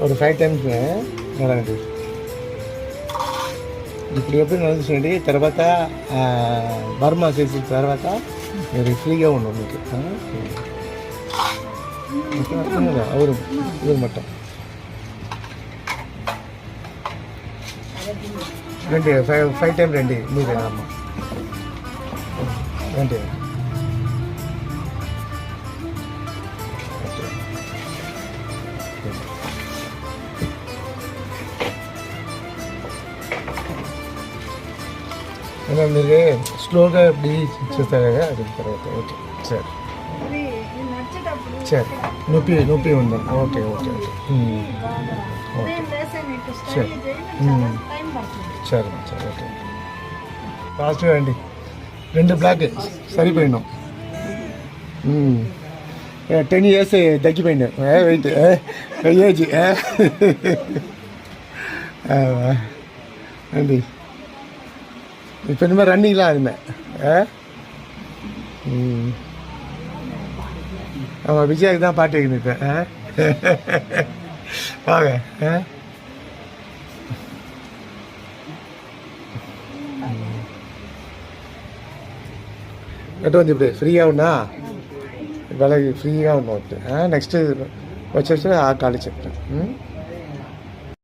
ஒரு 5 times నడవండి. ఇప్పుడు ఎప్పుడు నడుస్తుండి తర్వాత బర్మా చేసిన తర్వాత మీరు ఫ్రీగా ఉండవు మీకు ಅವರು ಇವ್ರು ಮಟ್ಟ రండి 5 times రండి మీరే అమ్మ రండి. మీరు స్లోగా చూస్తారు కదా అది తర్వాత ఓకే సరే సరే నొప్పి ఉందా ఓకే ఓకే ఓకే ఓకే సరే సరే సరే ఓకే ఫాస్ట్గా అండి 2 బ్లాక్ సరిపోయినాం 10 years తగ్గిపోయినా వెయిట్ ఏజ్ అండి இப்போ இனிமேல் ரன்னிங்லாம் இனிமேல் ஆமாம் விஜயாவுக்கு தான் பாட்டு வைக்கணும் இப்போ வாங்க ఎటు ఉంది ఇప్పుడు ఫ్రీగా ఉన్నా ఇవాళ ఫ్రీగా ఉన్నావు నెక్స్ట్ వచ్చేసి ఆ కాలేజ్ చెప్తాను.